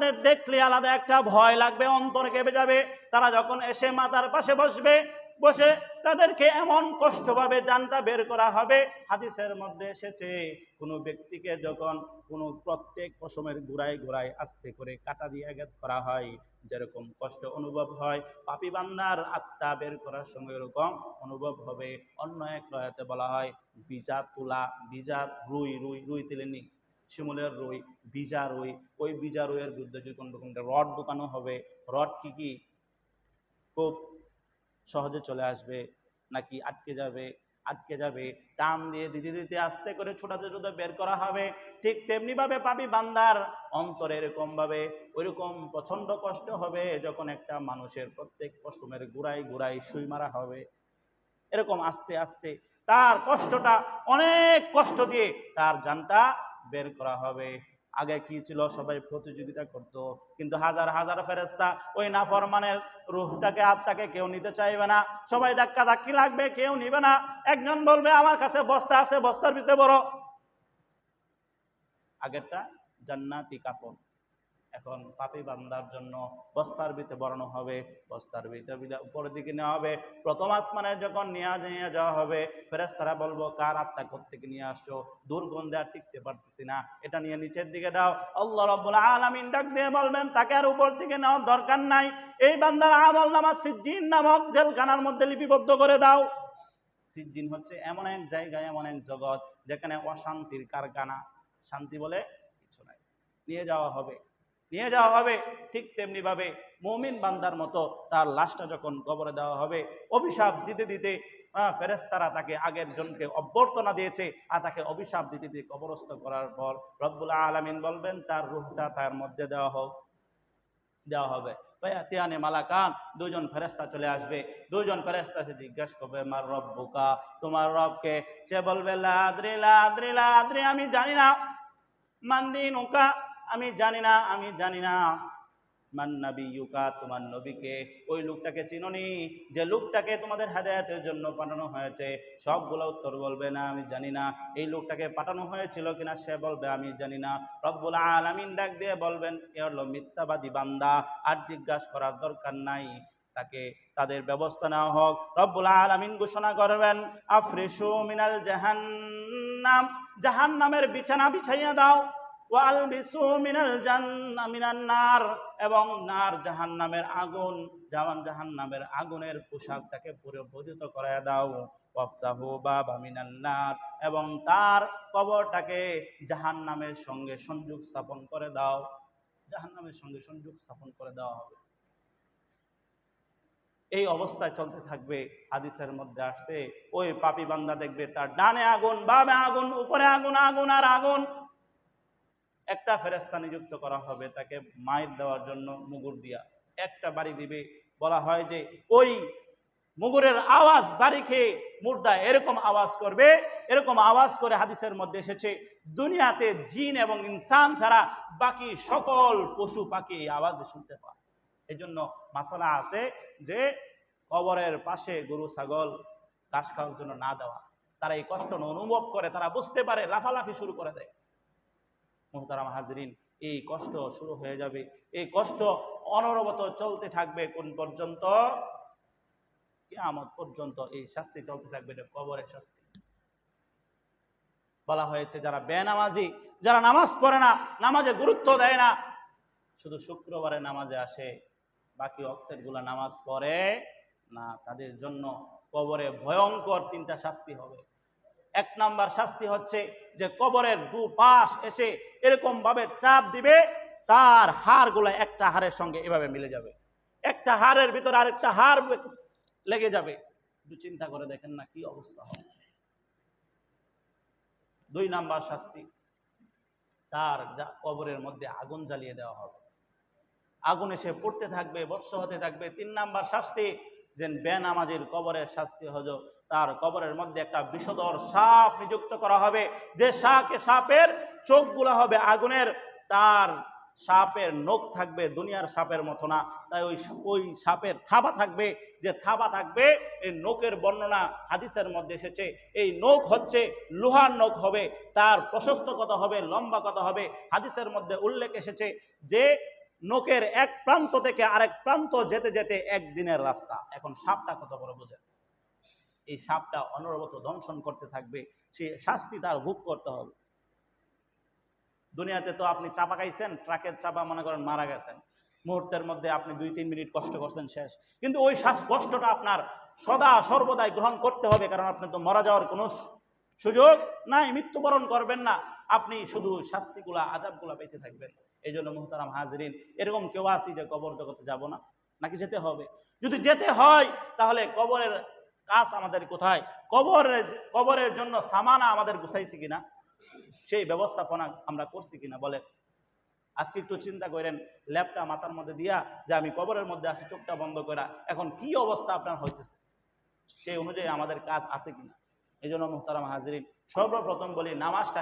তাদের দেখলে আলাদা একটা ভয় লাগবে, অন্তর কেঁপে যাবে। তারা যখন এসে মাথার পাশে বসে তাদেরকে এমন কষ্টভাবে জানটা বের করা হবে। হাদিসের মধ্যে এসেছে কোনো ব্যক্তিকে যখন কোনো প্রত্যেক পশমের গোড়ায় গোড়ায় আস্তে করে কাটা দিয়ে আঘাত করা হয়, যেরকম কষ্ট অনুভব হয়, পাপী বান্দার আত্মা বের করার সঙ্গে এরকম অনুভব হবে। অন্য এক রায়াতে বলা হয় বীজা তুলা, বীজা রুই, রুই তেলেনি শিমুলের রুই, বীজা রুই, ওই বীজা রুইয়ের বিরুদ্ধে যদি কোন রকম রড ঢুকানো হবে, রড কি খুব সহজে চলে আসবে নাকি আটকে যাবে, টান দিয়ে দিতে দিতে আস্তে করে ছোটাতে ছোটাতে বের করা হবে। ঠিক তেমনি ভাবে পাপী বান্দার অন্তরে এরকম ভাবে ওইরকম প্রচন্ড কষ্ট হবে যখন একটা মানুষের প্রত্যেক পশমের গোড়ায় গোড়ায় সুই মারা হবে। এরকম আস্তে আস্তে তার কষ্টটা, অনেক কষ্ট দিয়ে তার জানটা বের করা হবে। আগে কি ছিল, সবাই প্রতিযোগিতা করত, কিন্তু হাজার হাজার ফেরেশতা ওই নাফরমানের রূহটাকে, আত্মাকে কেউ নিতে চাইবে না। সবাই ধাক্কা ধাক্কি লাগবে, কেউ নিবে না। একজন বলবে আমার কাছে বস্তা আছে, বস্তার ভিতরে বড়। আগেরটা জান্নাতি কাফন, এখন পাপী বান্দার জন্য বস্তার ভিতরে বরানো হবে, বস্তার ভিতরে উপরের দিকে নেওয়া হবে। প্রথম আসমানে যখন নিয়ে যাওয়া হবে, ফেরেশতারা বলবো কার আত্মা কোত্থেকে নিয়ে আসছো, দুর্গন্ধে আর টিকতে পারতেছি না, এটা নিয়ে নিচের দিকে দাও। আল্লাহ রাব্বুল আলামিন ডাক দিয়ে বলবেন তাকে আর উপর দিকে নেওয়ার দরকার নাই, এই বান্দার আমল নামা সিজ্জিন নামক জেলখানার মধ্যে লিপিবদ্ধ করে দাও। সিজ্জিন হচ্ছে এমন এক জায়গায়, এমন এক জগৎ যেখানে অশান্তির কারখানা, শান্তি বলে কিছু নাই। নিয়ে যাওয়া হবে। ঠিক তেমনি ভাবে মুমিন বান্দার মতো তার লাশটা যখন কবরে দেওয়া হবে, অভিশাপ দিতে দিতে ফেরেশতারা তাকে আগের জনকে অভ্যর্থনা দিয়েছে আর তাকে অভিশাপ দিতে দিতে কবরস্থ করার পর রব্বুল আলামিন বলবেন তার রূহটা তার মধ্যে দেওয়া হবে। ফায়াতিয়ানে মালাকান, দুজন ফেরেশতা চলে আসবে। দুজন ফেরেশতা সে জিজ্ঞাসা করবে মার রব্বুকা, তোমার রবকে? সে বলবে লা আদরি লা আদরি লা আদরি, আমি জানি না। মান দীনুকা, আমি জানি না। মান নাবিয়ুকা, তোমার নবীকে? ওই লোকটাকে চিনোনি যে লোকটাকে তোমাদের হেদায়েতের জন্য পাঠানো হয়েছে? সবগুলো উত্তর বলবে না আমি জানি না। এই লোকটাকে পাঠানো হয়েছিল কিনা সে বলবে আমি জানি না। রব্বুল আলামিন ডাক দিয়ে বলবেন এ হলো মিথ্যাবাদী বান্দা, আর জিজ্ঞাসা করার দরকার নাই, তাকে তাদের ব্যবস্থা নেওয়া হোক। রব্বুল আলামিন ঘোষণা করবেন আফরিশু মিনাল জাহান্নাম, জাহান্নামের বিছানা বিছাইয়া দাও। ওয়ালবিসু মিনাল মিনান নার, এবং জাহান্নামের আগুন, জাহান্নামের আগুনের পোশাকটাকে পরিবর্তিত করে দাও। ওয়াফতাহু বাবা মিনান নার, এবং তার কবরটাকে জাহান্নামের সঙ্গে সংযোগ স্থাপন করে দাও। জাহান্নামের সঙ্গে সংযোগ স্থাপন করে দেওয়া হবে। এই অবস্থায় চলতে থাকবে। হাদিসের মধ্যে আসছে ওই পাপী বান্দা দেখবে তার ডানে আগুন, বামে আগুন, উপরে আগুন, আগুন আর আগুন। একটা ফেরেশতা নিযুক্ত করা হবে তাকে মাইর দেওয়ার জন্য, মুগুর দিয়া একটা বাড়ি দিবে। বলা হয় যে ওই মুগুরের আওয়াজ বাড়ি খেয়ে মুর্দা এরকম আওয়াজ করবে, এরকম আওয়াজ করে হাদিসের মধ্যে এসেছে দুনিয়াতে জিন এবং ইনসান ছাড়া বাকি সকল পশু পাখি এই আওয়াজ শুনতে পায়। এই জন্য মাসালা আছে যে কবরের পাশে গরু ছাগল ঘাস খাওয়ার জন্য না দেওয়া। তারা এই কষ্ট অনুভব করে, তারা বুঝতে পারে, লাফালাফি শুরু করে দেয়। মুহতারাম হাজরিন, এই কষ্ট শুরু হয়ে যাবে। এই কষ্ট অনবরত চলতে থাকবে কোন পর্যন্ত? কিয়ামত পর্যন্ত এই শাস্তি চলতে থাকবে। এটা কবরের শাস্তি। বলা হয়েছে যারা বেনামাজি, যারা নামাজ পড়ে না, নামাজে গুরুত্ব দেয় না, শুধু শুক্রবারে নামাজে আসে, বাকি ওয়াক্তের গুলা নামাজ পড়ে না, তাদের জন্য কবরে ভয়ঙ্কর তিনটা শাস্তি হবে। এক নাম্বার শাস্তি হচ্ছে যে কবরের দুপাশ এসে এরকম ভাবে চাপ দিবে, তার হাড়গুলো একটা হাড়ের সঙ্গে এভাবে মিলে যাবে, একটা হাড়ের ভিতর আরেকটা হাড় লেগে যাবে। একটু চিন্তা করে দেখেন না কি অবস্থা হবে। দুই নাম্বার শাস্তি, তার কবরের মধ্যে আগুন জ্বালিয়ে দেওয়া হবে, আগুন এসে পড়তে থাকবে, বর্ষ হতে থাকবে। তিন নাম্বার শাস্তি, যে বেনামাজির কবরের শাস্তি হলো তার কবরের মধ্যে একটা বিষধর সাপ নিযুক্ত করা হবে, যে সাপের চোখগুলো হবে আগুনের, তার সাপের নখ থাকবে দুনিয়ার সাপের মতো না, তাই ওই সাপের থাবা থাকবে, যে থাবা থাকবে এই নখের বর্ণনা হাদিসের মধ্যে এসেছে। এই নখ হচ্ছে লোহার নখ হবে, তার প্রশস্ত কত হবে, লম্বা কত হবে, হাদিসের মধ্যে উল্লেখ এসেছে যে নোকের এক প্রান্ত থেকে আরেক প্রান্ত যেতে যেতে একদিনের রাস্তা। এখন সাপটা কত বড় বোঝেন? এই সাপটা অনবরত দংশন করতে থাকবে, সে শাস্তি তার ভোগ করতে হবে। দুনিয়াতে তো আপনি চাপা খাইছেন, ট্রাকের চাপা মনে করেন মারা গেছেন, মুহূর্তের মধ্যে আপনি 2-3 মিনিট কষ্ট করছেন, শেষ। কিন্তু ওই কষ্টটা আপনার সদা সর্বদাই গ্রহণ করতে হবে, কারণ আপনি তো মারা যাওয়ার কোনো সুযোগ নাই, মৃত্যুবরণ করবেন না, আপনি শুধু শাস্তিগুলা আযাবগুলা পেতে থাকবেন। এই জন্য মুহতারাম হাজরিন, এরকম কেউ আসি যে কবর জগতে যাব না, নাকি যেতে হবে? যদি যেতে হয় তাহলে কবরের কাজ আমাদের কোথায়? কবরের জন্য সামানা আমাদের গুছাইছি কিনা, সেই ব্যবস্থাপনা আমরা করছি কিনা বলে। আজকে একটু চিন্তা করেন, ল্যাপটা মাথার মধ্যে দিয়া যে আমি কবরের মধ্যে আছি, চোখটা বন্ধ করা, এখন কি অবস্থা আপনার হইতেছে, সেই অনুযায়ী আমাদের কাজ আছে কিনা। এই জন্য মুহতারাম হাজরিন, সর্বপ্রথম বলি নামাজটা